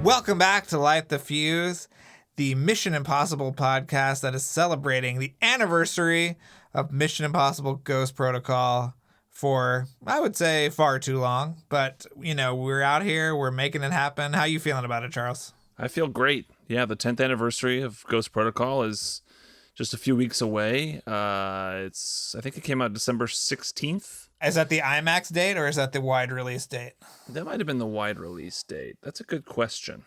Welcome back to Light the Fuse, the Mission Impossible podcast that is celebrating the anniversary of Mission Impossible Ghost Protocol for, I would say, far too long. But, you know, we're out here, we're making it happen. How you feeling about it, Charles? I feel great. Yeah, the 10th anniversary of Ghost Protocol is just a few weeks away. I think it came out December 16th. Is that the IMAX date or is that the wide release date? That might have been the wide release date. That's a good question.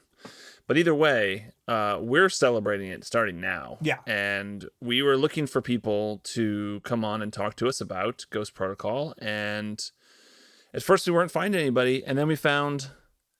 But either way, we're celebrating it starting now. Yeah. And we were looking for people to come on and talk to us about Ghost Protocol. And at first we weren't finding anybody. And then we found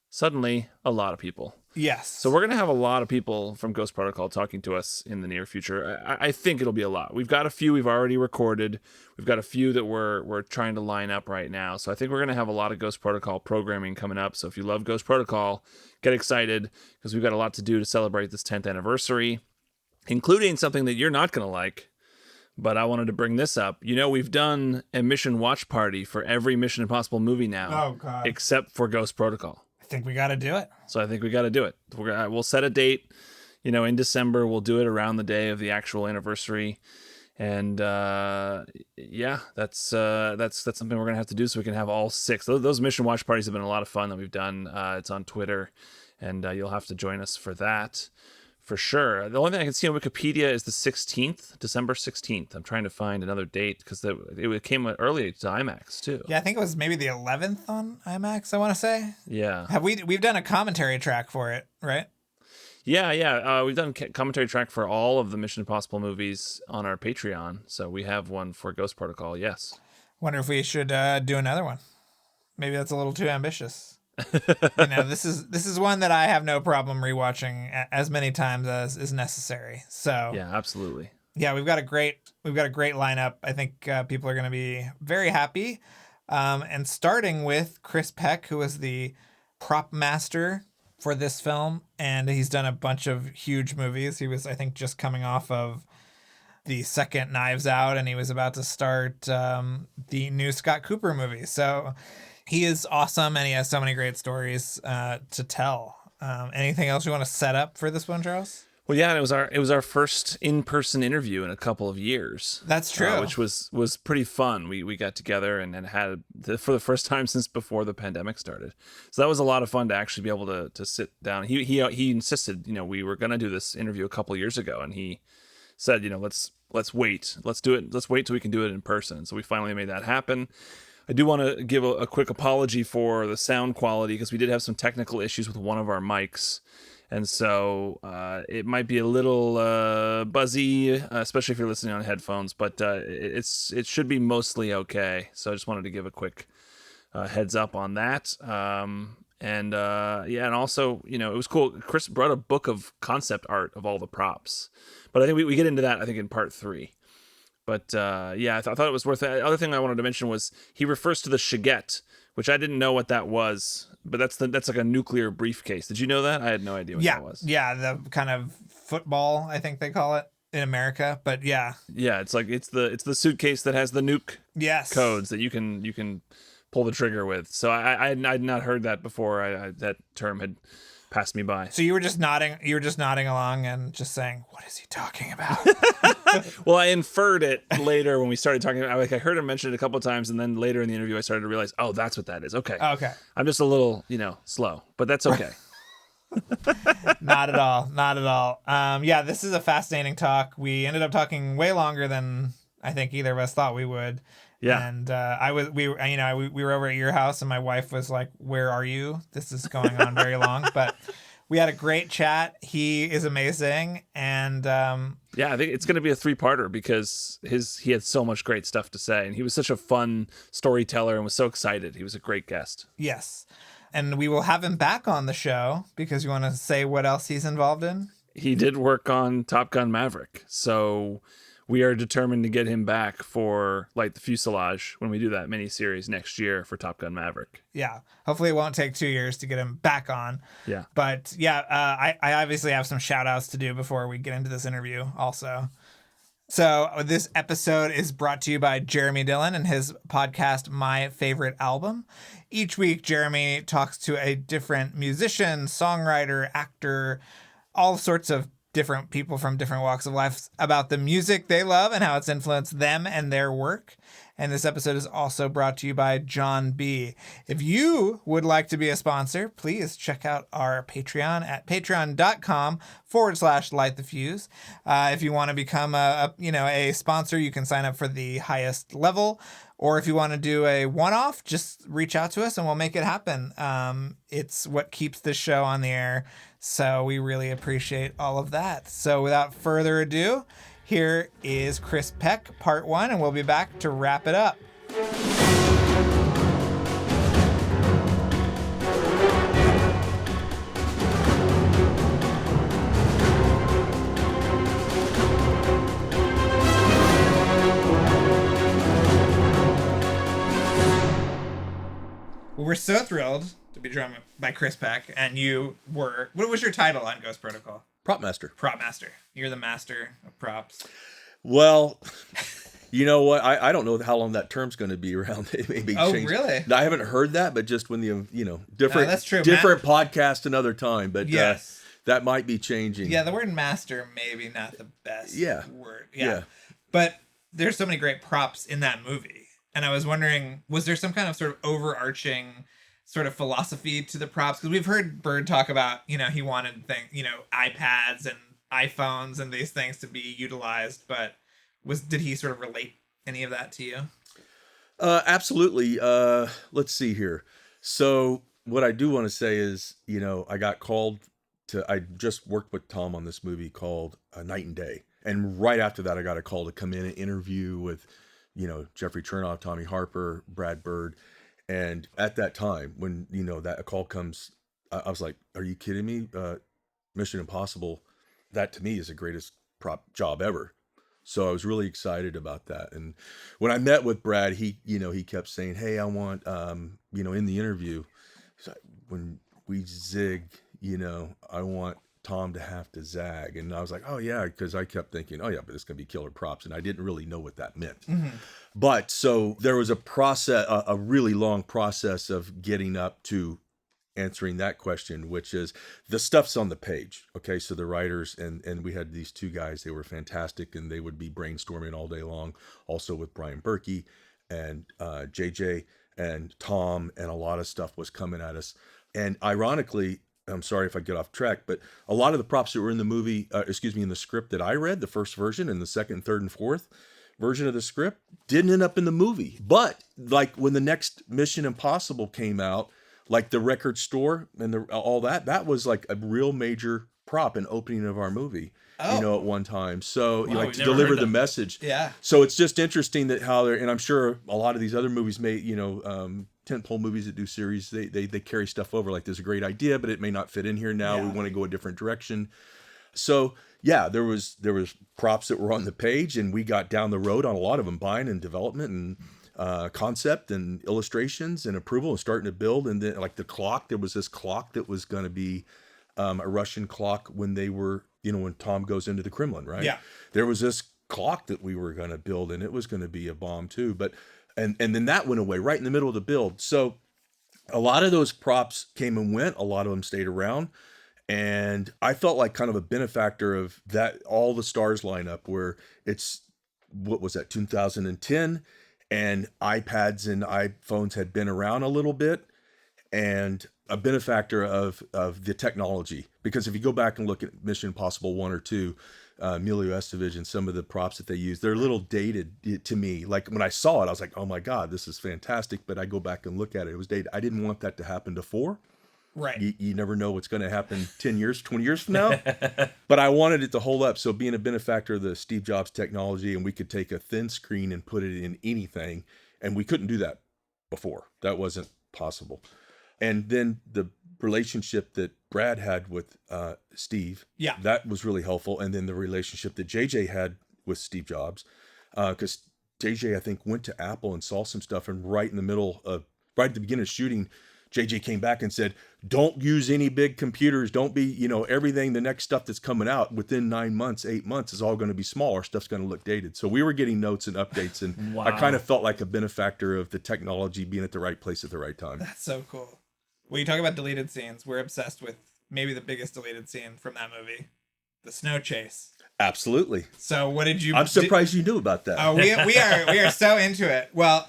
suddenly a lot of people. Yes. So we're going to have a lot of people from Ghost Protocol talking to us in the near future. I think it'll be a lot. We've got a few we've already recorded. We've got a few that we're trying to line up right now. So I think we're going to have a lot of Ghost Protocol programming coming up. So if you love Ghost Protocol, get excited because we've got a lot to do to celebrate this 10th anniversary, including something that you're not going to like. But I wanted to bring this up. You know, we've done a mission watch party for every Mission Impossible movie now, except for Ghost Protocol. I think we got to do it. So I think we got to do it. We'll set a date, you know, in December. We'll do it around the day of the actual anniversary. And yeah, that's something we're going to have to do so we can have all six. Those mission watch parties have been a lot of fun that we've done. It's on Twitter, and you'll have to join us for that. For sure. The only thing I can see on Wikipedia is the 16th, December 16th. I'm trying to find another date because it came early to IMAX too. Yeah, I think it was maybe the 11th on IMAX, I want to say. Yeah. We've done a commentary track for it, right? Yeah. We've done commentary track for all of the Mission Impossible movies on our Patreon. So we have one for Ghost Protocol, yes. Wonder if we should do another one. Maybe that's a little too ambitious. You know, this is one that I have no problem rewatching as many times as is necessary. So yeah, absolutely. Yeah, we've got a great lineup. I think people are going to be very happy. And starting with Kris Peck, who was the prop master for this film, and he's done a bunch of huge movies. He was, I think, just coming off of the second Knives Out, and he was about to start the new Scott Cooper movie. So he is awesome, and he has so many great stories to tell. Anything else you want to set up for this one, Charles? Well, yeah, it was our first in-person interview in a couple of years. That's true. Which was pretty fun. We got together and had for the first time since before the pandemic started. So that was a lot of fun to actually be able to sit down. He insisted, you know, we were going to do this interview a couple of years ago, and he said, you know, let's wait. Let's do it. Let's wait till we can do it in person. So we finally made that happen. I do want to give a quick apology for the sound quality because we did have some technical issues with one of our mics. And so it might be a little buzzy, especially if you're listening on headphones, but it should be mostly okay. So I just wanted to give a quick heads up on that. And also, you know, it was cool. Kris brought a book of concept art of all the props, but I think we get into that, I think, in part 3. But I thought it was worth it. The other thing I wanted to mention was he refers to the Shigette, which I didn't know what that was, but that's like a nuclear briefcase. Did you know that? I had no idea what that was. Yeah, the kind of football, I think they call it in America. But yeah, it's like it's the suitcase that has the nuke codes that you can pull the trigger with. So I'd not heard that before. That term had passed me by. So you were just nodding along and just saying, "What is he talking about?" Well, I inferred it later when we started talking about. Like I heard him mention it a couple of times, and then later in the interview, I started to realize, oh, that's what that is. Okay. I'm just a little, slow, but that's okay. Not at all. Yeah, this is a fascinating talk. We ended up talking way longer than I think either of us thought we would. Yeah. And we were over at your house, and my wife was like, "Where are you? This is going on very long." But we had a great chat. He is amazing, and I think it's going to be a 3-parter because he had so much great stuff to say, and he was such a fun storyteller and was so excited. He was a great guest. Yes, and we will have him back on the show because you want to say what else he's involved in. He did work on Top Gun Maverick, so we are determined to get him back for Light the Fuselage when we do that miniseries next year for Top Gun Maverick. Yeah. Hopefully it won't take 2 years to get him back on. Yeah. But yeah, I obviously have some shout outs to do before we get into this interview also. So this episode is brought to you by Jeremy Dillon and his podcast, My Favorite Album. Each week, Jeremy talks to a different musician, songwriter, actor, all sorts of different people from different walks of life about the music they love and how it's influenced them and their work. And this episode is also brought to you by John B. If you would like to be a sponsor, please check out our Patreon at patreon.com/lightthefuse. If you want to become a sponsor, you can sign up for the highest level. Or if you want to do a one-off, just reach out to us and we'll make it happen. It's what keeps this show on the air. So we really appreciate all of that. So without further ado, here is Kris Peck, part 1, and we'll be back to wrap it up. Well, we're so thrilled to be joined by Kris Peck, and you were, what was your title on Ghost Protocol? Prop master. Prop master. You're the master of props. Well, you know what? I don't know how long that term's going to be around. It may be changed. Really? I haven't heard that, but just when different, that's true. different podcast another time. But yes, that might be changing. Yeah, the word master maybe not the best word. Yeah. But there's so many great props in that movie, and I was wondering, was there some kind of sort of overarching sort of philosophy to the props? Because we've heard Bird talk about, he wanted iPads and iPhones and these things to be utilized, but did he sort of relate any of that to you? Absolutely. Let's see here. So what I do want to say is, I got called I just worked with Tom on this movie called Night and Day. And right after that, I got a call to come in and interview with, Jeffrey Chernoff, Tommy Harper, Brad Bird. And at that time, when, that a call comes, I was like, are you kidding me? Mission Impossible, that to me is the greatest prop job ever. So I was really excited about that. And when I met with Brad, he kept saying, hey, I want, in the interview, when we zig, I want Tom to have to zag. And I was like, oh yeah, because I kept thinking, oh yeah, but it's going to be killer props. And I didn't really know what that meant. Mm-hmm. But so there was a process, a really long process of getting up to answering that question, which is the stuff's on the page. Okay. So the writers and we had these two guys, they were fantastic and they would be brainstorming all day long, also with Brian Berkey and JJ and Tom, and a lot of stuff was coming at us. And ironically, I'm sorry if I get off track, but a lot of the props that were in the movie, in the script that I read, the first version and the second, third, and fourth version of the script didn't end up in the movie. But like when the next Mission Impossible came out, like the record store and all that was like a real major prop in opening of our movie, at one time. So to deliver the message. Yeah. So it's just interesting that how they're, and I'm sure a lot of these other movies may, tentpole movies that do series, they carry stuff over like there's a great idea, but it may not fit in here now. Yeah. We want to go a different direction. So yeah, there was props that were on the page, and we got down the road on a lot of them, buying and development and concept and illustrations and approval and starting to build. And then like the clock, there was this clock that was going to be a Russian clock when they were, when Tom goes into the Kremlin, right? Yeah. There was this clock that we were going to build, and it was going to be a bomb too. But and then that went away right in the middle of the build. So a lot of those props came and went. A lot of them stayed around. And I felt like kind of a benefactor of that, all the stars line up where it's, what was that, 2010, and iPads and iPhones had been around a little bit, and a benefactor of the technology. Because if you go back and look at Mission Impossible 1 or 2, Emilio Estevez and some of the props that they use, they're a little dated to me. Like when I saw it, I was like, oh my God, this is fantastic. But I go back and look at it, it was dated. I didn't want that to happen to 4. Right. You never know what's going to happen 10 years, 20 years from now. But I wanted it to hold up. So being a benefactor of the Steve Jobs technology, and we could take a thin screen and put it in anything. And we couldn't do that before. That wasn't possible. And then the relationship that Brad had with Steve, that was really helpful. And then the relationship that JJ had with Steve Jobs, because JJ, I think, went to Apple and saw some stuff, and right at the beginning of shooting, JJ came back and said, don't use any big computers. Don't be, everything, the next stuff that's coming out within 9 months, 8 months is all going to be small. Our stuff's going to look dated. So we were getting notes and updates, and Wow. I kind of felt like a benefactor of the technology being at the right place at the right time. That's so cool. When you talk about deleted scenes, we're obsessed with maybe the biggest deleted scene from that movie, the snow chase. Absolutely. So what did you? I'm surprised you knew about that. Oh, we are so into it. Well,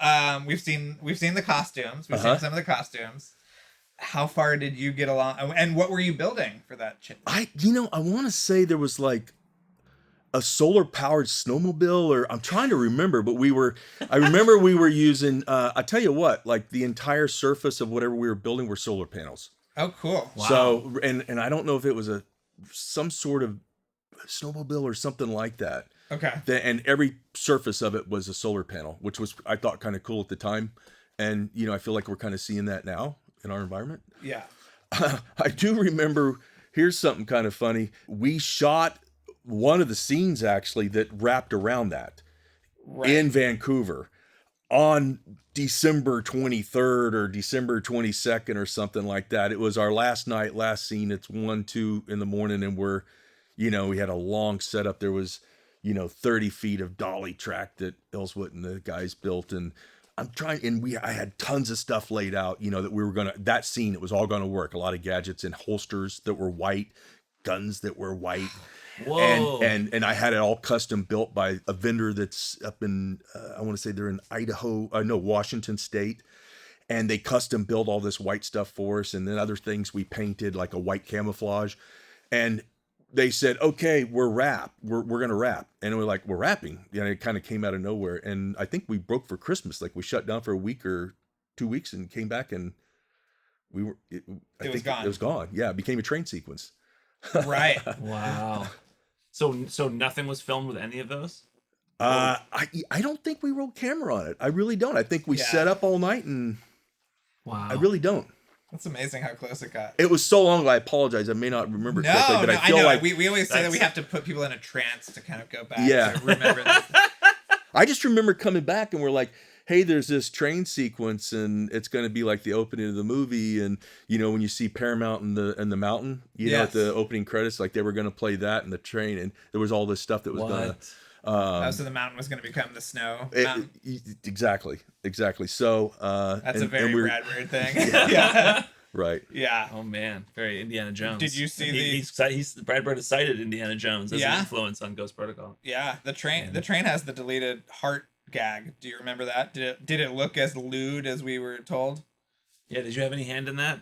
we've seen the costumes. We've seen some of the costumes. How far did you get along? And what were you building for that? I want to say there was like a solar powered snowmobile, or I'm trying to remember, but I remember we were using, I tell you what, like the entire surface of whatever we were building were solar panels. Oh, cool. Wow. So, and I don't know if it was some sort of snowmobile or something like that. Okay. And every surface of it was a solar panel, which was, I thought, kind of cool at the time. And, I feel like we're kind of seeing that now in our environment. Yeah. I do remember, here's something kind of funny. We shot one of the scenes actually that wrapped around that in Vancouver on December 23rd or December 22nd or something like that. It was our last night, last scene. It's 1, 2 in the morning, and we're, we had a long setup. There was, 30 feet of dolly track that Ellswood and the guys built, and I had tons of stuff laid out, that that scene, it was all going to work. A lot of gadgets and holsters that were white, guns that were white. Whoa. And I had it all custom built by a vendor that's up in, I want to say they're in Washington State. And they custom built all this white stuff for us. And then other things we painted, like a white camouflage. And they said, okay, we're going to wrap. And we're like, we're wrapping. And it kind of came out of nowhere. And I think we broke for Christmas. Like we shut down for a week or 2 weeks and came back, and it was gone. Yeah. It became a train sequence. Right. Wow. So nothing was filmed with any of those? I don't think we rolled camera on it. I really don't. I think we set up all night, and wow. I really don't. That's amazing how close it got. It was so long ago, I apologize. I may not remember correctly, but I feel like we always say that we have to put people in a trance to kind of go back Yeah. to remember this. I just remember coming back and we're like, hey, there's this train sequence and it's going to be like the opening of the movie. And, when you see Paramount in the mountain, at the opening credits, like they were going to play that in the train. And there was all this stuff that was going to. So the mountain was going to become the snow mountain. Exactly. So that's a very rad weird thing. Yeah. Right. Yeah. Oh man, very Indiana Jones. Did you see Brad Bird has cited Indiana Jones as an influence on Ghost Protocol. Yeah, the train has the deleted heart gag. Do you remember that? Did it look as lewd as we were told? Yeah. Did you have any hand in that?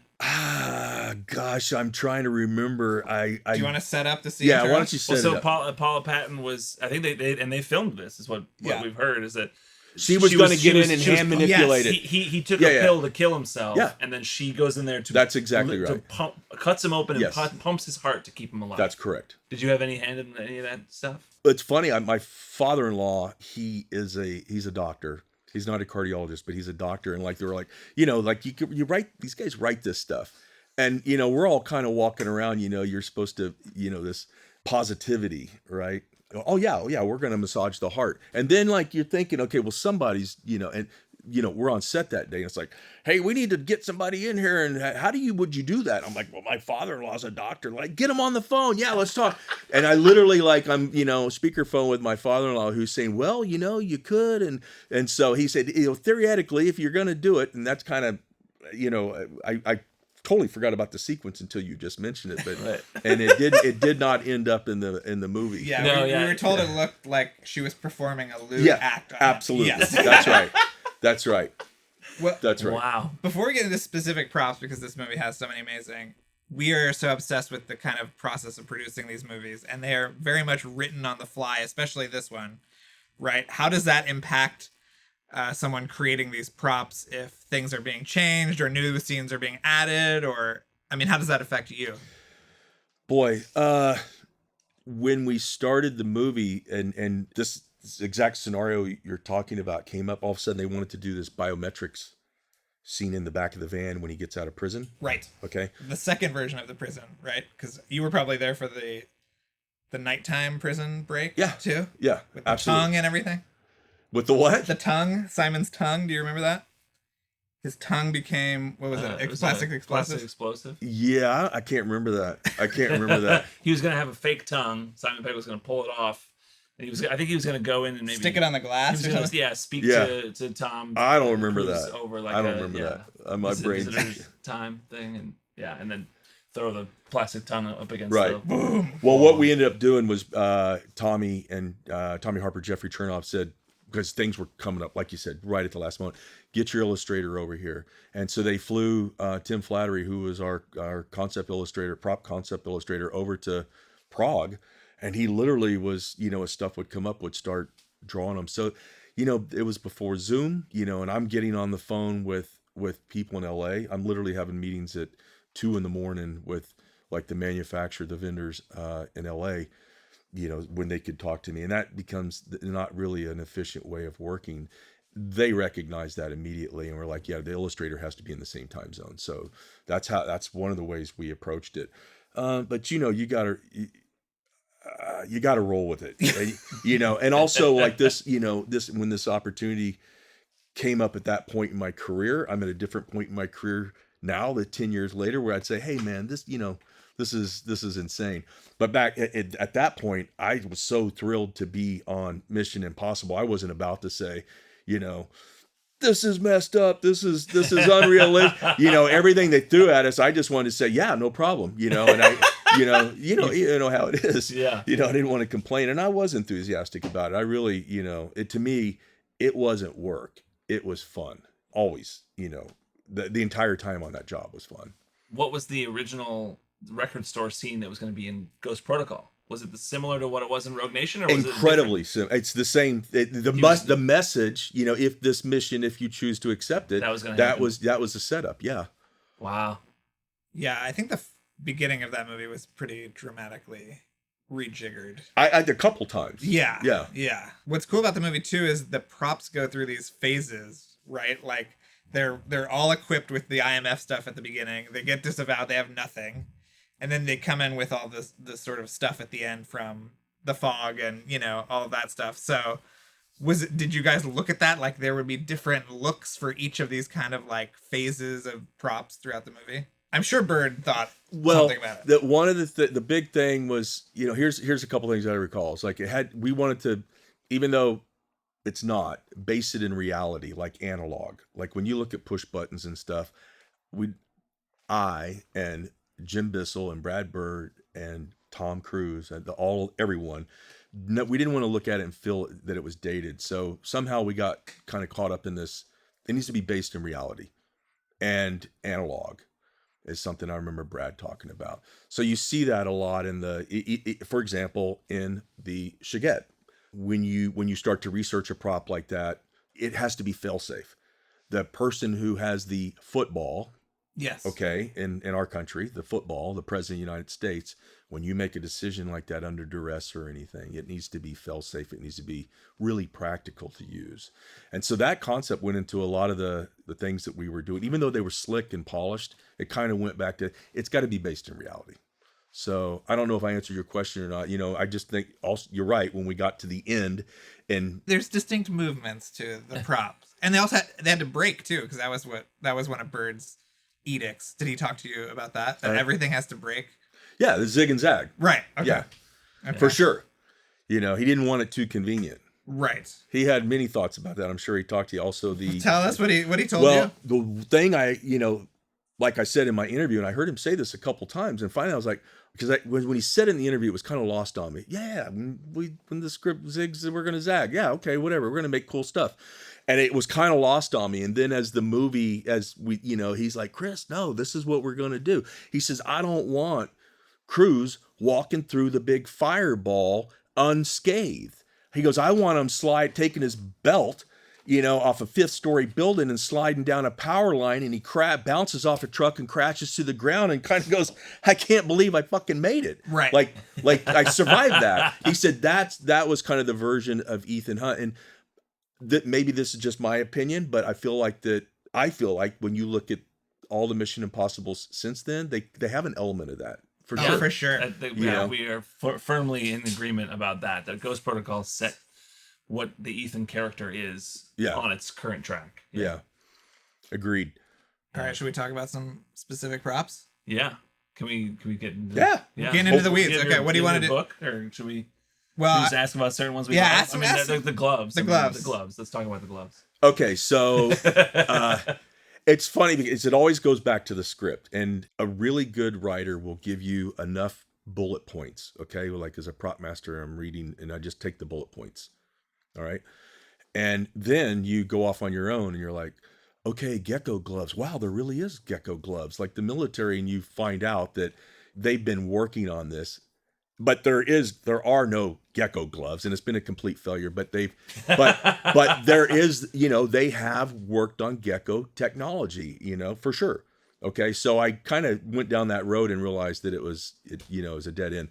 Gosh, I'm trying to remember. Do you want to set up the scene? Yeah, why don't you set it up? Paula Patton was. I think they filmed this. Is what we've heard is that. She was going to get in and hand manipulate it. He took a pill to kill himself, and then she goes in there to. That's exactly right. Cuts him open and pumps his heart to keep him alive. That's correct. Did you have any hand in any of that stuff? It's funny. My father-in-law, he's a doctor. He's not a cardiologist, but he's a doctor. And like they were like, like you write, these guys write this stuff, and we're all kind of walking around. You're supposed to, this positivity, right? Oh yeah, we're going to massage the heart. And then like you're thinking, okay, well somebody's, and we're on set that day and it's like, hey, we need to get somebody in here. And would you do that? I'm like, well, my father-in-law's a doctor. Like, get him on the phone. Yeah, let's talk. And I literally I'm, speakerphone with my father-in-law who's saying, well, you could. And so he said, theoretically, if you're going to do it, and that's kind of, I totally forgot about the sequence until you just mentioned it, but and it did not end up in the movie. Yeah, we were told it looked like she was performing a lewd act. Absolutely. Yes. That's right. Well, that's right. Wow. Before we get into specific props, because this movie has so many amazing, we are so obsessed with the kind of process of producing these movies, and they are very much written on the fly, especially this one, right? How does that impact someone creating these props if things are being changed or new scenes are being added, or how does that affect you? Boy, when we started the movie and this exact scenario you're talking about came up, all of a sudden they wanted to do this biometrics scene in the back of the van when he gets out of prison. Right. Okay. The second version of the prison, right? Because you were probably there for the nighttime prison break too? Yeah, with the absolutely. tongue and everything? With the what? The tongue, Simon's tongue. Do you remember that? His tongue became, what was it? Plastic explosive? Plastic explosive. Yeah, I can't remember that. He was gonna have a fake tongue. Simon Pegg was gonna pull it off, and I think he was gonna go in and maybe stick it on the glass or something. Speak to Tom. I don't remember Cruise that. Over like I don't remember that. My brain. Visitor's time thing, and then throw the plastic tongue up against Right. Boom. Well, what we ended up doing was Tommy Harper, Jeffrey Chernoff said, because things were coming up, like you said, right at the last moment, get your illustrator over here. And so they flew Tim Flattery, who was our concept illustrator, prop concept illustrator, over to Prague. And he literally was, as stuff would come up, would start drawing them. So, it was before Zoom, and I'm getting on the phone with people in LA. I'm literally having meetings at 2 a.m. with like the manufacturer, the vendors in LA, when they could talk to me. And that becomes not really an efficient way of working. They recognize that immediately. And we're like, yeah, the illustrator has to be in the same time zone. So that's one of the ways we approached it. But you gotta roll with it, and also like this, when this opportunity came up at that point in my career, I'm at a different point in my career now, that 10 years later, where I'd say, hey man, this is insane. But back at that point, I was so thrilled to be on Mission Impossible. I wasn't about to say, this is messed up. This is unrealistic. Everything they threw at us, I just wanted to say, yeah, no problem. And I, you know how it is. Yeah. I didn't want to complain, and I was enthusiastic about it. I really, to me, it wasn't work. It was fun. Always, the entire time on that job was fun. What was the original record store scene that was going to be in Ghost Protocol? Was it similar to what it was in Rogue Nation, or was incredibly similar? It's the same. The message, if this mission, if you choose to accept it, that was the setup. Yeah. Wow. Yeah, I think the beginning of that movie was pretty dramatically rejiggered. I a couple times. Yeah. What's cool about the movie too is the props go through these phases, right? Like they're all equipped with the IMF stuff at the beginning. They get disavowed, they have nothing. And then they come in with all this sort of stuff at the end from the fog and, all of that stuff. So did you guys look at that? Like there would be different looks for each of these kind of like phases of props throughout the movie? I'm sure Bird thought something about it. That one of the big thing was, here's a couple things that I recall. It's like we wanted to, even though it's not, base it in reality, like analog. Like when you look at push buttons and stuff, I and Jim Bissell and Brad Bird and Tom Cruise and everyone, we didn't want to look at it and feel that it was dated. So somehow we got kind of caught up in this. It needs to be based in reality, and analog is something I remember Brad talking about. So you see that a lot in for example, in the Shigette, when you start to research a prop like that, it has to be fail-safe. The person who has the football, yes, okay, in our country, the president of the United States, when you make a decision like that under duress or anything, it needs to be fail-safe. It needs to be really practical to use. And so that concept went into a lot of the things that we were doing. Even though they were slick and polished, it kind of went back to, it's got to be based in reality. So I don't know if I answered your question or not. I just think also you're right. When we got to the end, and there's distinct movements to the props, and they had to break too, because that was one of Bird's edicts. Did he talk to you about that everything has to break? Yeah, the zig and zag. Right. Okay. Yeah. Okay. For sure. He didn't want it too convenient. Right. He had many thoughts about that. I'm sure he talked to you. Also, tell us what he told you. Well, the thing like I said in my interview, and I heard him say this a couple times, and finally I was like, because when he said it in the interview, it was kind of lost on me. Yeah, when the script zigs, we're going to zag. Yeah, okay, whatever. We're going to make cool stuff. And it was kind of lost on me. And then as the movie, he's like, Kris, no, this is what we're going to do. He says, I don't want Cruise walking through the big fireball unscathed. He goes, I want him taking his belt, off a 5th-story building and sliding down a power line, and he bounces off a truck and crashes to the ground and kind of goes, I can't believe I fucking made it. Right. Like I survived that. He said that was kind of the version of Ethan Hunt. And that maybe this is just my opinion, but I feel like when you look at all the Mission Impossibles since then, they have an element of that. For sure. For sure. We are firmly in agreement about that Ghost Protocol set what the Ethan character is on its current track. Yeah. Agreed. All right, should we talk about some specific props? Yeah. Can we get into Yeah. Getting into the weeds. Okay, what do you want to do? Book, or should we Well, just ask about certain ones we yeah, love? ask- ask- the gloves. the gloves. The gloves. Let's talk about the gloves. Okay, so it's funny because it always goes back to the script, and a really good writer will give you enough bullet points. Okay, well, like as a prop master, I'm reading and I just take the bullet points. All right, and then you go off on your own and you're like, okay, gecko gloves. Wow, there really is gecko gloves. Like the military, and you find out that they've been working on this, but there are no gecko gloves, and it's been a complete failure. But but there is, they have worked on gecko technology, for sure. Okay, so I kind of went down that road and realized that it was a dead end.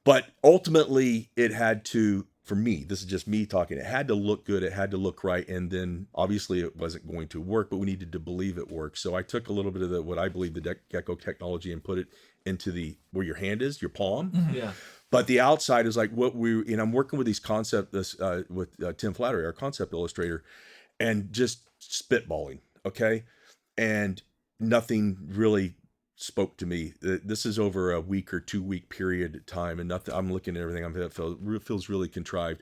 But ultimately, it had to. For me, this is just me talking. It had to look good. It had to look right. And then obviously it wasn't going to work, but we needed to believe it worked. So I took a little bit of what I believe the gecko technology and put it into where your hand is, your palm. Mm-hmm. Yeah. But the outside is like I'm working with these concepts with Tim Flattery, our concept illustrator, and just spitballing. Okay. And nothing really spoke to me. This is over a week or 2 week period of time, and nothing. I'm looking at everything. It feels really contrived.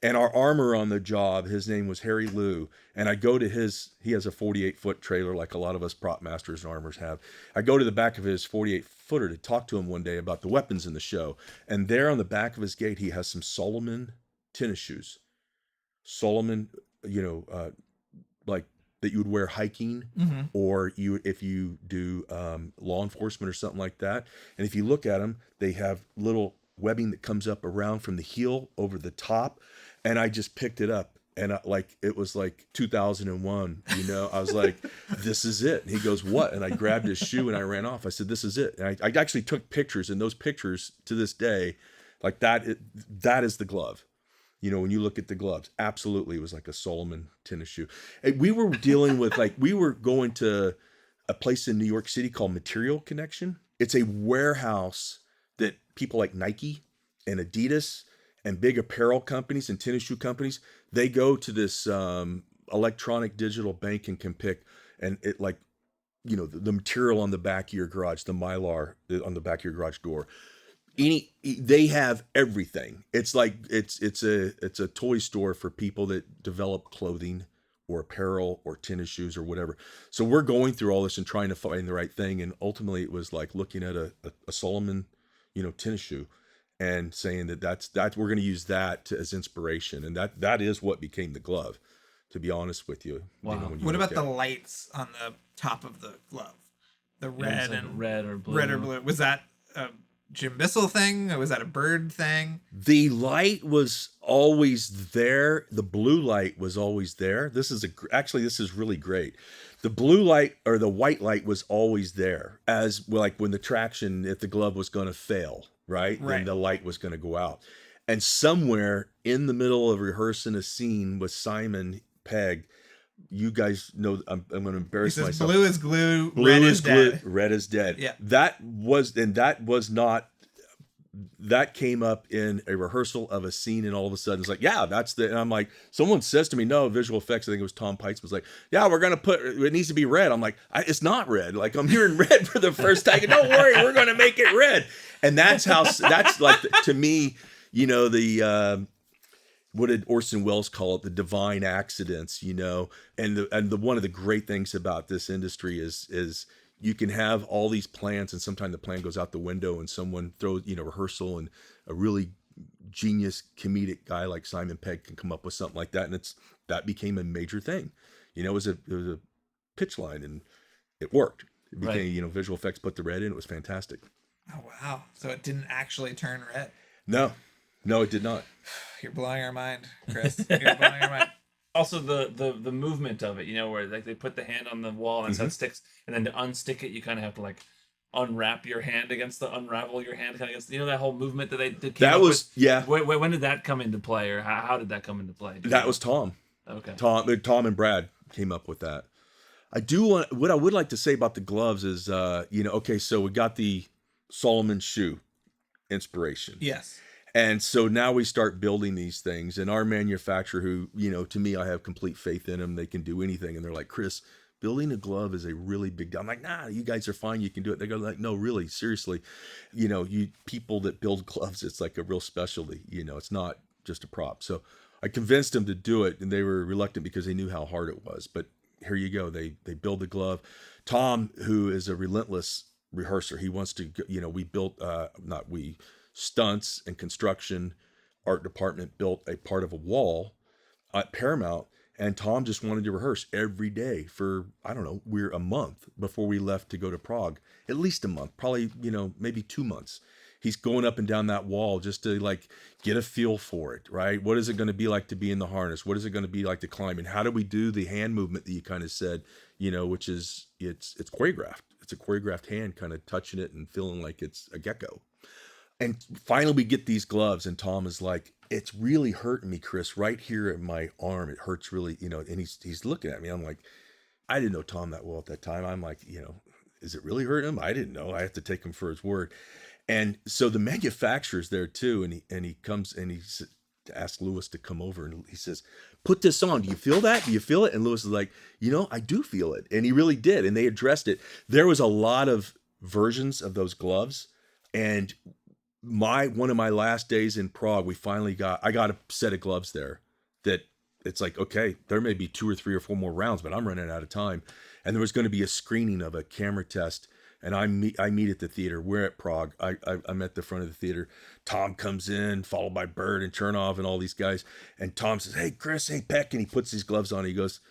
And our armor on the job, his name was Harry Lou, and I go to he has a 48-foot trailer like a lot of us prop masters and armors have. I go to the back of his 48-footer to talk to him one day about the weapons in the show, and there on the back of his gate he has some Solomon tennis shoes. Solomon, like that you would wear hiking, or if you do law enforcement or something like that. And if you look at them, they have little webbing that comes up around from the heel over the top. And I just picked it up, and it was like 2001. I was like, "This is it." And he goes, "What?" And I grabbed his shoe and I ran off. I said, "This is it." And I actually took pictures, and those pictures to this day, like that is the glove. When you look at the gloves, absolutely, it was like a Solomon tennis shoe. And we were dealing with, we were going to a place in New York City called Material Connection. It's a warehouse that people like Nike and Adidas and big apparel companies and tennis shoe companies, they go to this electronic digital bank and can pick, and it the material on the back of your garage, the Mylar on the back of your garage door. They have everything. It's like it's a toy store for people that develop clothing or apparel or tennis shoes or whatever. So we're going through all this and trying to find the right thing, and ultimately it was like looking at a Solomon tennis shoe and saying that's we're going to use that as inspiration, and that is what became the glove, to be honest with you. Wow. What about the lights on the top of the glove? The red and red or blue. Red or blue. Was that Jim Bissell thing, or was that a Bird thing? The light was always there. The blue light was always there. This is really great. The blue light or the white light was always there, as like when the traction, if the glove was going to fail, right? Then the light was going to go out. And somewhere in the middle of rehearsing a scene with Simon Pegg, you guys know I'm going to embarrass myself. Blue is glue, blue red is glue, dead. red is dead. Yeah. That came up in a rehearsal of a scene, and all of a sudden it's like, yeah, and I'm like, someone says to me, no, visual effects, I think it was Tom Pites, was like, yeah, we're going to it needs to be red. I'm like, it's not red. Like, I'm hearing red for the first time. Don't worry, we're going to make it red. And that's like, to me, what did Orson Welles call it? The divine accidents, and the one of the great things about this industry is you can have all these plans, and sometimes the plan goes out the window, and someone throws, rehearsal, and a really genius comedic guy like Simon Pegg can come up with something like that, and that became a major thing. It was a pitch line, and it worked. It became, visual effects put the red in. It was fantastic. Oh wow! So it didn't actually turn red. No, it did not. You're blowing our mind, Chris. You're blowing our mind. Also, the movement of it, where like they put the hand on the wall and so it sticks, and then to unstick it, you kind of have to like unwrap your hand unravel your hand kind of against, that whole movement that they did. That was When did that come into play, or how did that come into play? That was Tom. Okay. Tom and Brad came up with that. What I would like to say about the gloves is, okay, so we got the Solomon shoe inspiration. Yes. And so now we start building these things, and our manufacturer, who, to me, I have complete faith in them. They can do anything. And they're like, Chris, building a glove is a really big deal. I'm like, nah, you guys are fine. You can do it. They go like, no, really, seriously. You people that build gloves, it's like a real specialty. It's not just a prop. So I convinced them to do it, and they were reluctant because they knew how hard it was. But here you go. They build the glove. Tom, who is a relentless rehearser, he wants to, we built, stunts and construction art department built a part of a wall at Paramount, and Tom just wanted to rehearse every day for, I don't know, we're a month before we left to go to Prague. At least a month, probably, maybe 2 months. He's going up and down that wall just to like get a feel for it, right? What is it going to be like to be in the harness? What is it going to be like to climb? And how do we do the hand movement that you kind of said, which is, it's choreographed. It's a choreographed hand kind of touching it and feeling like it's a gecko. And finally we get these gloves, and Tom is like, it's really hurting me, Kris, right here in my arm. It hurts really, and he's looking at me. I'm like, I didn't know Tom that well at that time. I'm like, is it really hurting him? I didn't know. I have to take him for his word. And so the manufacturer's there too. And he comes and he asks Lewis to come over, and he says, put this on. Do you feel that? Do you feel it? And Lewis is like, I do feel it. And he really did. And they addressed it. There was a lot of versions of those gloves. And one of my last days in Prague, I got a set of gloves there that it's like, okay, there may be 2 or 3 or 4 more rounds, but I'm running out of time. And there was going to be a screening of a camera test. And I meet at the theater. We're at Prague. I'm at the front of the theater. Tom comes in, followed by Bird and Chernov and all these guys. And Tom says, hey, Kris, hey, Peck. And he puts these gloves on. He goes,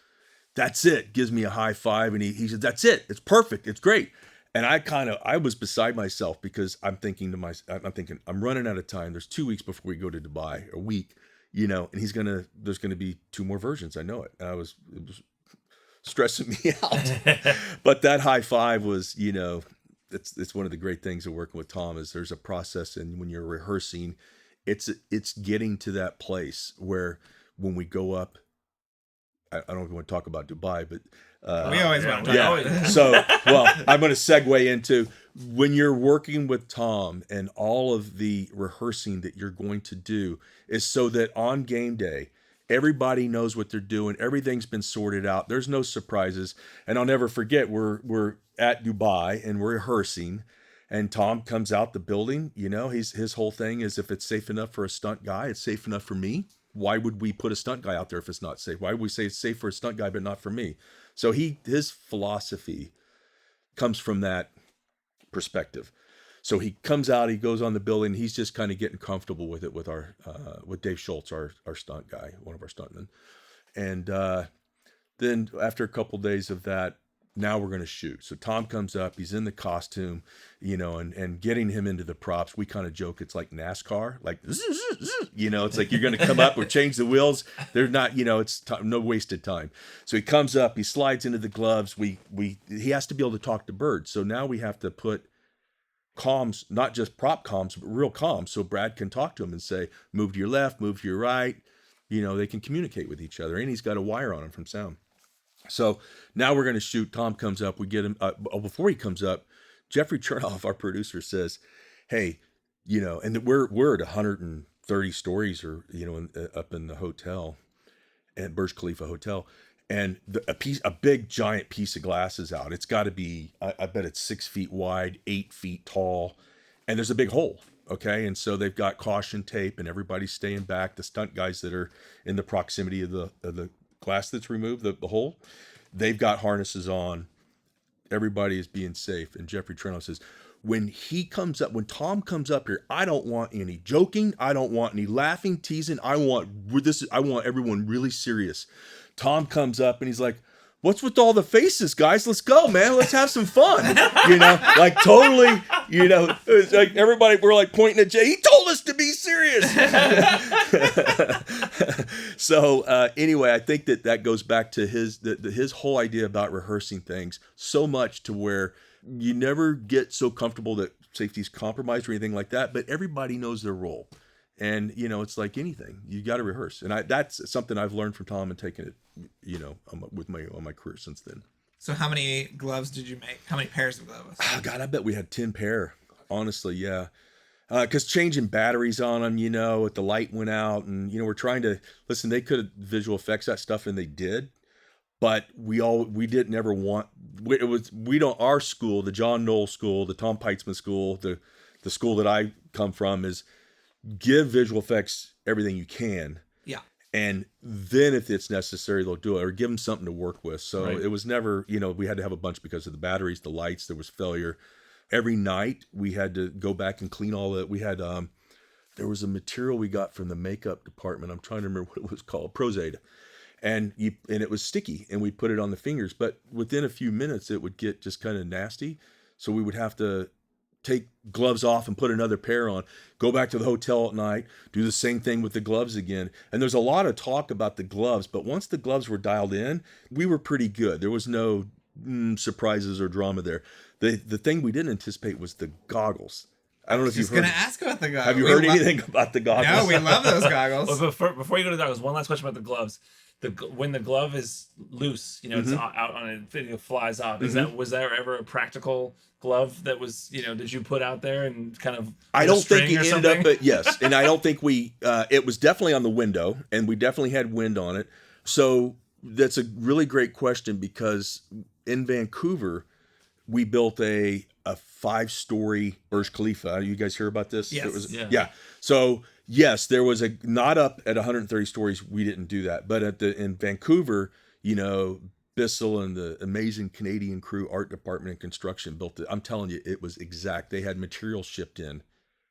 that's it. Gives me a high five. And he said, that's it. It's perfect. It's great. And I was beside myself because I'm thinking, I'm running out of time. There's 2 weeks before we go to Dubai, a week, and there's going to be 2 more versions. I know it. And it was stressing me out. But that high five was, it's one of the great things of working with Tom is there's a process. And when you're rehearsing, it's getting to that place where when we go up, I don't know if you want to talk about Dubai, but we always want to talk about it. So, well, I'm going to segue into when you're working with Tom, and all of the rehearsing that you're going to do is so that on game day, everybody knows what they're doing. Everything's been sorted out. There's no surprises. And I'll never forget, we're at Dubai and we're rehearsing, and Tom comes out the building. His whole thing is, if it's safe enough for a stunt guy, it's safe enough for me. Why would we put a stunt guy out there if it's not safe? Why would we say it's safe for a stunt guy but not for me? So his philosophy comes from that perspective. So he comes out, he goes on the building, he's just kind of getting comfortable with it with with Dave Schultz, our stunt guy, one of our stuntmen. And then after a couple days of that, now we're going to shoot. So Tom comes up, he's in the costume, and getting him into the props. We kind of joke it's like NASCAR, like, it's like you're going to come up or change the wheels. They're not, it's no wasted time. So he comes up, he slides into the gloves. He has to be able to talk to Bird. So now we have to put comms, not just prop comms, but real comms. So Brad can talk to him and say, move to your left, move to your right. They can communicate with each other, and he's got a wire on him from sound. So now we're going to shoot. Tom comes up. We get him. Before he comes up, Jeffrey Chernov, our producer, says, "Hey, and we're at 130 stories, or up in the hotel, at Burj Khalifa Hotel, and a big giant piece of glass is out. It's got to be, I bet it's 6 feet wide, 8 feet tall, and there's a big hole. Okay, and so they've got caution tape, and everybody's staying back. The stunt guys that are in the proximity of the glass that's removed, the hole, they've got harnesses on. Everybody is being safe. And Jeffrey Treno says, when Tom comes up here, I don't want any joking. I don't want any laughing, teasing. I want everyone really serious. Tom comes up and he's like, what's with all the faces, guys? Let's go, man. Let's have some fun. Like totally, it's like everybody, we're like pointing at Jay. He told us to be serious. So anyway, I think that goes back to his whole idea about rehearsing things so much to where you never get so comfortable that safety's compromised or anything like that, but everybody knows their role. And, it's like anything, you got to rehearse. And that's something I've learned from Tom and taken it, on my career since then. So how many gloves did you make? How many pairs of gloves? Oh, God, I bet we had 10 pair. Honestly, yeah. Because changing batteries on them, if the light went out and, we're trying to, listen, they could have visual effects that stuff, and they did. but we didn't ever want, our school, the John Knoll school, the Tom Peitzman school, the school that I come from is give visual effects everything you can. Yeah. And then if it's necessary, they'll do it, or give them something to work with. So Right. it was never, we had to have a bunch because of the batteries, the lights, there was failure. Every night we had to go back and clean all that. We had, there was a material we got from the makeup department. I'm trying to remember what it was called, Prozaid. And it was sticky, and we put it on the fingers, but within a few minutes it would get just kind of nasty. So we would have to take gloves off and put another pair on, go back to the hotel at night, do the same thing with the gloves again. And there's a lot of talk about the gloves, but once the gloves were dialed in, we were pretty good. There was no surprises or drama there. The thing we didn't anticipate was the goggles. I don't know if you've heard. Just gonna ask about the goggles. Have you heard anything about the goggles? No, we love those goggles. Well, before you go to the goggles, one last question about the gloves. When the glove is loose, it's out on it, it flies off. Was there ever a practical glove that was, did you put out there and kind of? I don't think it ended up, but yes, and I don't think it was definitely on the window, and we definitely had wind on it. So that's a really great question, because in Vancouver, we built a 5-story Burj Khalifa. You guys hear about this? Yes. Yeah. So yes, there was not up at 130 stories. We didn't do that, but in Vancouver, Bissell and the amazing Canadian crew, art department and construction built it. I'm telling you, it was exact. They had material shipped in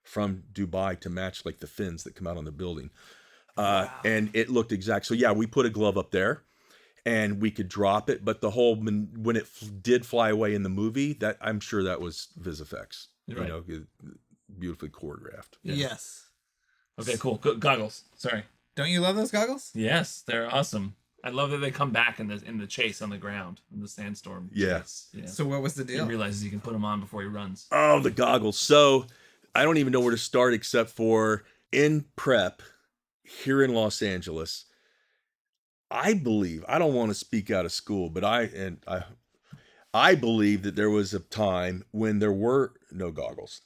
from Dubai to match like the fins that come out on the building. And it looked exact. So yeah, we put a glove up there and we could drop it, but when it did fly away in the movie, that I'm sure that was VisFX, Right. Beautifully choreographed. Yeah. Yes. Okay, cool. Goggles. Sorry. Don't you love those goggles? Yes, they're awesome. I love that they come back in the chase on the ground, in the sandstorm. Yeah. Chase. Yeah. So what was the He deal? realizes he can put them on before he runs. Oh, the goggles. So I don't even know where to start except for in prep here in Los Angeles. I believe, I don't want to speak out of school, but I believe that there was a time when there were no goggles,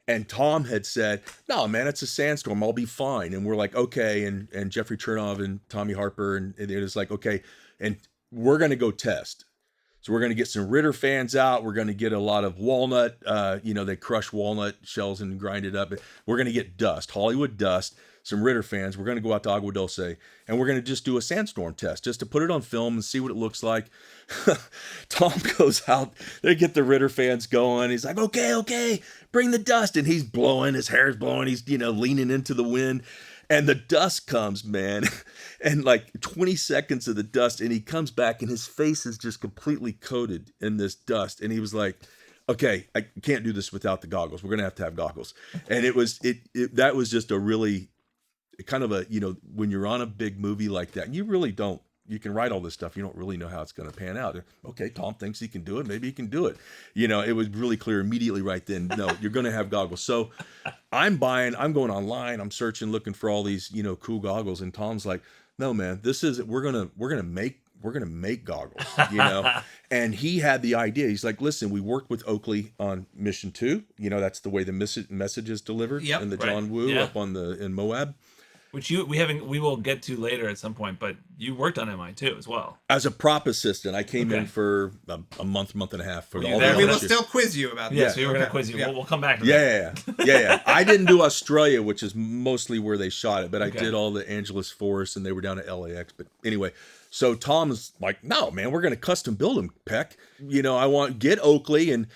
and Tom had said, "No, man, it's a sandstorm. I'll be fine." And we're like, "Okay." And Jeffrey Chernov and Tommy Harper, and it was like, "Okay," and we're going to go test. So we're going to get some Ritter fans out. We're going to get a lot of walnut. They crush walnut shells and grind it up. We're going to get dust, Hollywood dust, some Ritter fans. We're going to go out to Agua Dulce, and we're going to just do a sandstorm test just to put it on film and see what it looks like. Tom goes out. They get the Ritter fans going. He's like, okay, bring the dust. And he's blowing. His hair's blowing. He's, leaning into the wind. And the dust comes, man, and like 20 seconds of the dust, and he comes back, and his face is just completely coated in this dust. And he was like, "Okay, I can't do this without the goggles. We're gonna have to have goggles." And that was just a really kind of a, when you're on a big movie like that, you really don't. You can write all this stuff. You don't really know how it's going to pan out. Okay, Tom thinks he can do it. Maybe he can do it. It was really clear immediately right then. No, you're going to have goggles. So I'm going online. I'm searching, looking for all these, cool goggles. And Tom's like, "No, man, we're going to make goggles, And he had the idea. He's like, "Listen, we worked with Oakley on Mission 2. That's the way the message is delivered in the John Woo up in Moab. Which we will get to later at some point, but you worked on MI2 as well. As a prop assistant, I came in for a month and a half for all And we the will still quiz you about Yes, this. we were going to quiz you. Yeah. We'll come back to that. Yeah. I didn't do Australia, which is mostly where they shot it, but Okay. I did all the Angeles Forest, and they were down at LAX. But anyway, so Tom's like, "No, man, we're going to custom build them, Peck. Get Oakley." And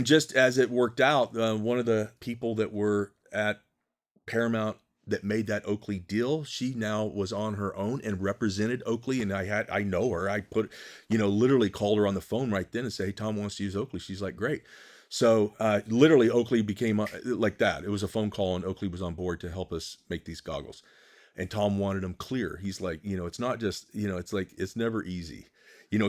just as it worked out, one of the people that were at Paramount that made that Oakley deal, she now was on her own and represented Oakley. And I know her. I literally called her on the phone right then and said, "Hey, Tom wants to use Oakley." She's like, "Great." So literally Oakley became like that. It was a phone call, and Oakley was on board to help us make these goggles. And Tom wanted them clear. He's like, it's not just, it's like, it's never easy.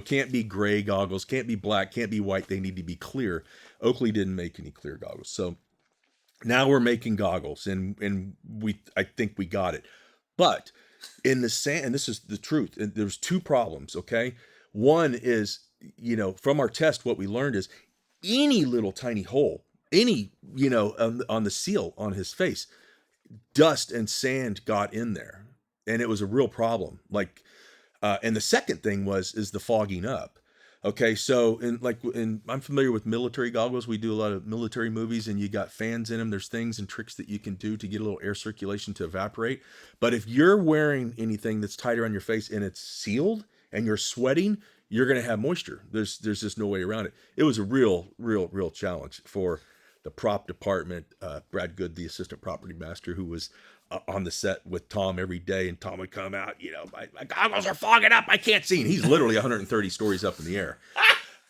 Can't be gray goggles, can't be black, can't be white. They need to be clear. Oakley didn't make any clear goggles. So now we're making goggles, and I think we got it. But in the sand, and this is the truth, and there's two problems, okay? One is, from our test, what we learned is any little tiny hole, on the seal on his face, dust and sand got in there, and it was a real problem. Like, And the second thing is the fogging up. Okay, so I'm familiar with military goggles. We do a lot of military movies, and you got fans in them. There's things and tricks that you can do to get a little air circulation to evaporate. But if you're wearing anything that's tight around your face and it's sealed and you're sweating, you're going to have moisture. There's just no way around it. It was a real challenge for the prop department. Brad Good, the assistant property master, who was on the set with Tom every day, and Tom would come out, my goggles are fogging up, I can't see. And he's literally 130 stories up in the air.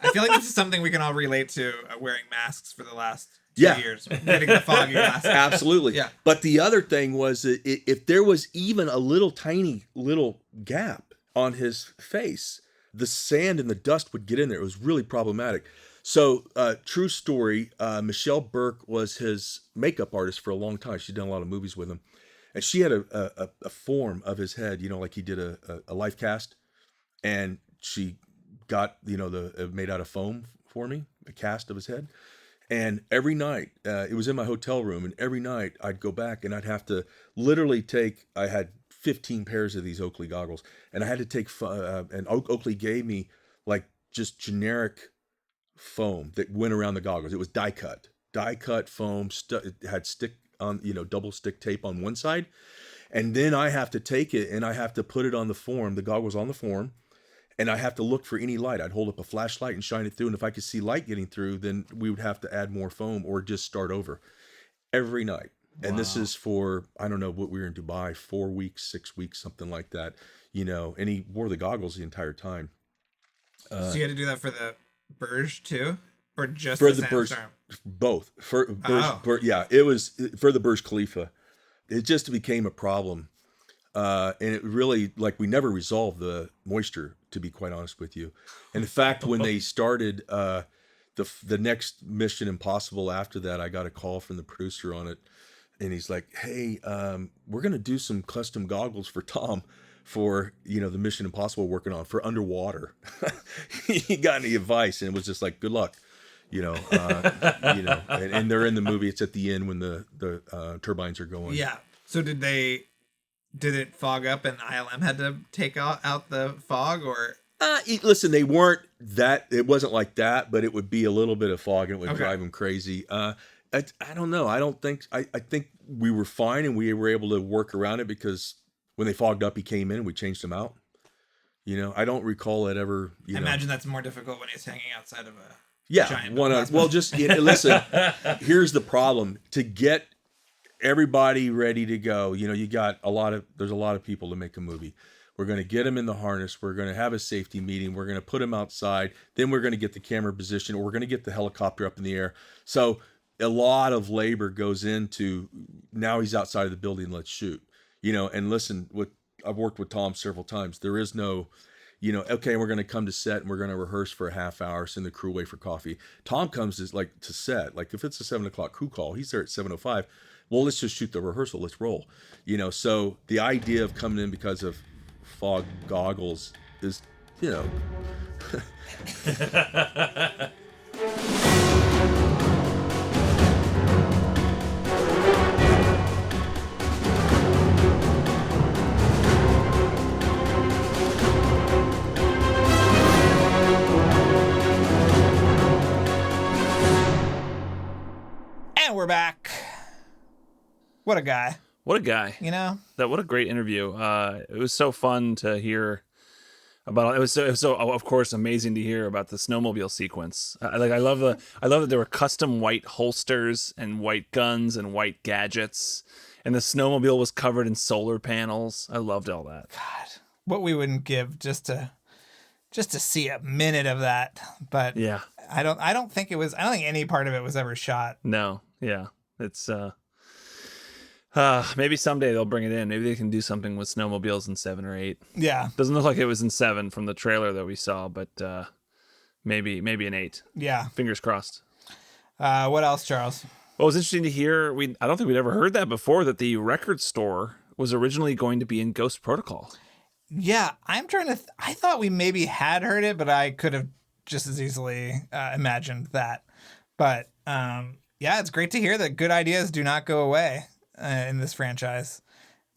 I feel like this is something we can all relate to, wearing masks for the last 2 years. Getting the foggy glasses. Absolutely. Yeah. But the other thing was that if there was even a tiny little gap on his face, the sand and the dust would get in there. It was really problematic. So, true story, Michelle Burke was his makeup artist for a long time. She'd done a lot of movies with him. And she had a form of his head, like he did a life cast. And she got, made out of foam for me, a cast of his head. And every night, it was in my hotel room, and every night I'd go back and I'd have to literally I had 15 pairs of these Oakley goggles, and I had to take, and Oakley gave me like just generic foam that went around the goggles. It was die cut foam, it had stick on, double stick tape on one side. And then I have to take it and I have to put it on the goggles on the form, and I have to look for any light. I'd hold up a flashlight and shine it through. And if I could see light getting through, then we would have to add more foam or just start over every night. Wow. And this is for, I don't know what we were in Dubai, 4 weeks, 6 weeks, something like that, and he wore the goggles the entire time. So you had to do that for the Burj too? Or just for the Burj? Sandstorm? Both. It was for the Burj Khalifa. It just became a problem. And it really, we never resolved the moisture, to be quite honest with you. And in fact, when they started the next Mission Impossible after that, I got a call from the producer on it, and he's like, "Hey, we're gonna do some custom goggles for Tom for the Mission Impossible we're working on for underwater." He got any advice, and it was just like, "Good luck." And they're in the movie. It's at the end when the turbines are going. Yeah. So did it fog up and ILM had to take out the fog, or? Listen, they weren't that. It wasn't like that, but it would be a little bit of fog, and it would drive them crazy. I don't know. I think we were fine, and we were able to work around it, because when they fogged up, he came in and we changed him out. I don't recall it ever. I imagine that's more difficult when he's hanging outside of a. Listen, here's the problem. To get everybody ready to go, there's a lot of people to make a movie. We're going to get them in the harness. We're going to have a safety meeting. We're going to put them outside. Then we're going to get the camera position, or we're going to get the helicopter up in the air. So a lot of labor goes into, now he's outside of the building, let's shoot. And listen, I've worked with Tom several times. There is no, okay, we're going to come to set and we're going to rehearse for a half hour, send the crew away for coffee. Tom comes to set, if it's a 7:00 crew call, he's there at 7:05. Well, let's just shoot the rehearsal. Let's roll. So the idea of coming in because of fog goggles is, And we're back. What a guy. What a guy. What a great interview. It was so fun to hear about. It was so of course amazing to hear about the snowmobile sequence. I love that there were custom white holsters and white guns and white gadgets, and the snowmobile was covered in solar panels. I loved all that. God, what we wouldn't give just to see a minute of that. But yeah, I don't think any part of it was ever shot. No. Yeah. It's maybe someday they'll bring it in. Maybe they can do something with snowmobiles in 7 or 8. Yeah. Doesn't look like it was in 7 from the trailer that we saw, but maybe in 8. Yeah. Fingers crossed. What else, Charles? Well, it was interesting to hear. I don't think we'd ever heard that before, that the record store was originally going to be in Ghost Protocol. Yeah, I'm trying to. I thought we maybe had heard it, but I could have just as easily imagined that. But yeah, it's great to hear that good ideas do not go away in this franchise,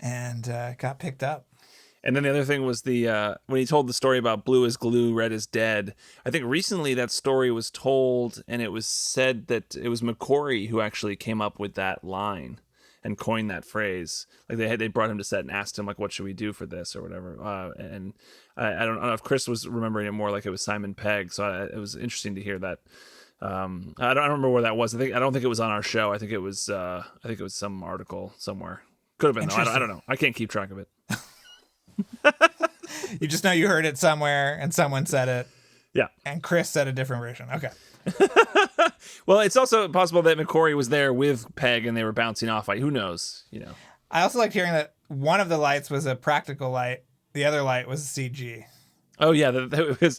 and got picked up. And then the other thing was when he told the story about blue is glue, red is dead. I think recently that story was told, and it was said that it was McQuarrie who actually came up with that line and coined that phrase. Like they brought him to set and asked him like, what should we do for this or whatever. And I don't know if Kris was remembering it more like it was Simon Pegg. So it was interesting to hear that. I don't remember where that was. I don't think it was on our show. I think it was some article somewhere. Could have been though. I don't know. I can't keep track of it. You just know you heard it somewhere and someone said it. Yeah. And Kris said a different version. Okay. Well, it's also possible that McQuarrie was there with Peg and they were bouncing off. Who knows? I also liked hearing that one of the lights was a practical light. The other light was CG. Oh yeah, because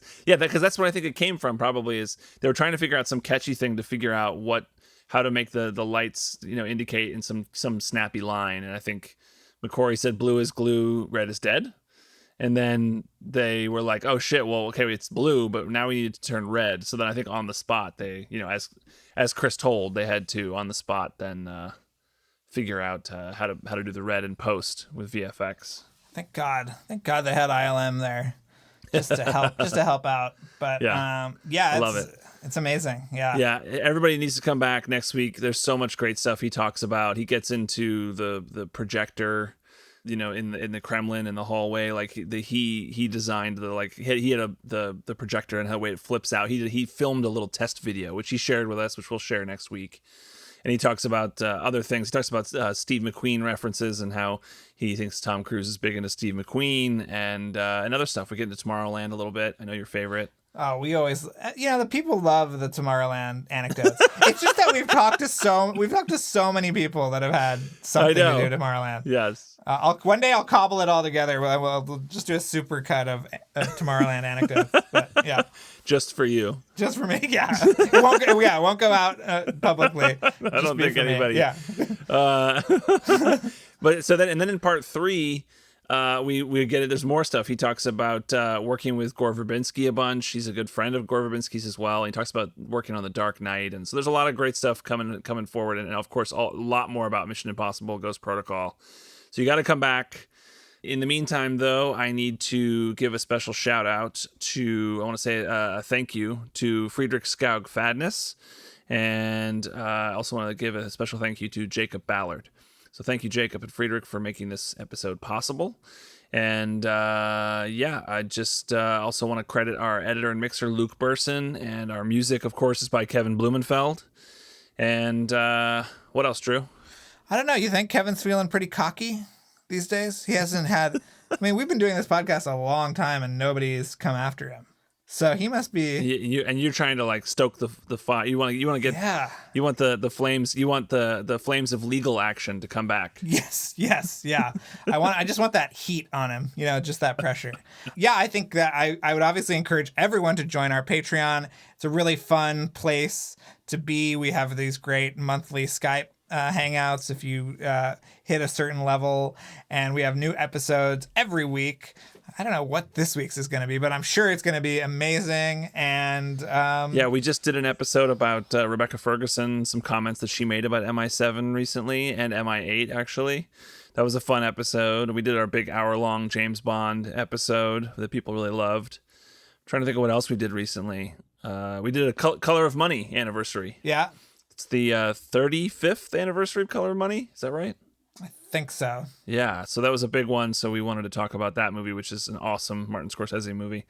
that's what I think it came from. Probably is they were trying to figure out some catchy thing to figure out how to make the lights indicate in some snappy line. And I think McQuarrie said blue is glue, red is dead. And then they were like, oh shit, well, okay, it's blue, but now we need to turn red. So then I think on the spot, they, as Kris told, they had to, on the spot, then figure out how to do the red in post with VFX. Thank God they had ILM there just to help out. But I love it. It's amazing. Yeah. Yeah. Everybody needs to come back next week. There's so much great stuff he talks about. He gets into the projector, in the Kremlin in the hallway, like he designed he had the projector and how the way it flips out. He filmed a little test video which he shared with us, which we'll share next week. And he talks about other things. He talks about Steve McQueen references and how he thinks Tom Cruise is big into Steve McQueen and other stuff. We get into Tomorrowland a little bit. I know your favorite. Oh, we always, the people love the Tomorrowland anecdotes. It's just that we've talked to so many people that have had something to do to Tomorrowland. Yes. One day I'll cobble it all together. We'll just do a super cut of Tomorrowland anecdotes. But yeah, just for you. Just for me. Yeah. It won't go out publicly. I don't think anybody. Me. Yeah. But so then in part 3. We get it. There's more stuff. He talks about working with Gore Verbinski a bunch. He's a good friend of Gore Verbinski's as well. He talks about working on The Dark Knight, and so there's a lot of great stuff coming forward, and of course a lot more about Mission Impossible: Ghost Protocol. So you got to come back. In the meantime, though, I need to give a special shout out to. I want to say a thank you to Friedrich Skaug Fadness, and I also want to give a special thank you to Jacob Ballard. So thank you, Jacob and Friedrich, for making this episode possible. And I just also want to credit our editor and mixer, Luke Burson, and our music, of course, is by Kevin Blumenfeld. And what else, Drew? I don't know. You think Kevin's feeling pretty cocky these days? He hasn't had... we've been doing this podcast a long time and nobody's come after him. So he must be. You're trying to stoke the fire. You want to get. Yeah. You want the flames. You want the flames of legal action to come back. Yes. Yeah. I just want that heat on him. Just that pressure. Yeah. I think that I would obviously encourage everyone to join our Patreon. It's a really fun place to be. We have these great monthly Skype hangouts if you hit a certain level, and we have new episodes every week. I don't know what this week's is going to be, but I'm sure it's going to be amazing. And we just did an episode about Rebecca Ferguson, some comments that she made about MI7 recently and MI8 actually. That was a fun episode. We did our big hour-long James Bond episode that people really loved. I'm trying to think of what else we did recently. We did a Color of Money anniversary. Yeah. It's the 35th anniversary of Color of Money. Is that right? I think so. Yeah, so that was a big one. So we wanted to talk about that movie, which is an awesome Martin Scorsese movie,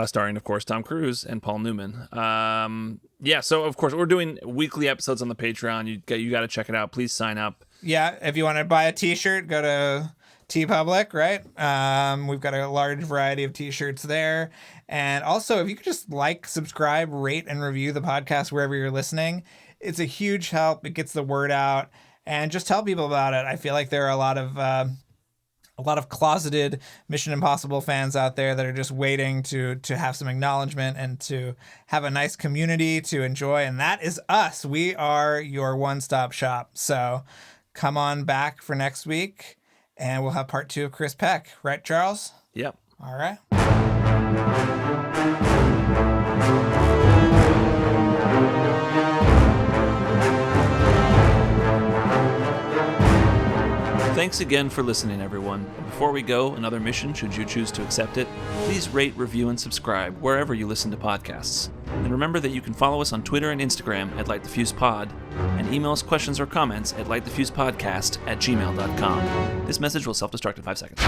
starring, of course, Tom Cruise and Paul Newman. So of course we're doing weekly episodes on the Patreon. You got to check it out. Please sign up. Yeah, if you want to buy a T-shirt, go to TeePublic, right? We've got a large variety of T-shirts there. And also, if you could just subscribe, rate, and review the podcast wherever you're listening, it's a huge help. It gets the word out. And just tell people about it. I feel like there are a lot of closeted Mission Impossible fans out there that are just waiting to have some acknowledgement and to have a nice community to enjoy. And that is us. We are your one-stop shop. So come on back for next week, and we'll have part 2 of Kris Peck. Right, Charles? Yep. All right. Thanks again for listening, everyone. Before we go, another mission, should you choose to accept it, please rate, review, and subscribe wherever you listen to podcasts. And remember that you can follow us on Twitter and Instagram at LightTheFusePod, and email us questions or comments at lightthefusepodcast@gmail.com. This message will self-destruct in 5 seconds.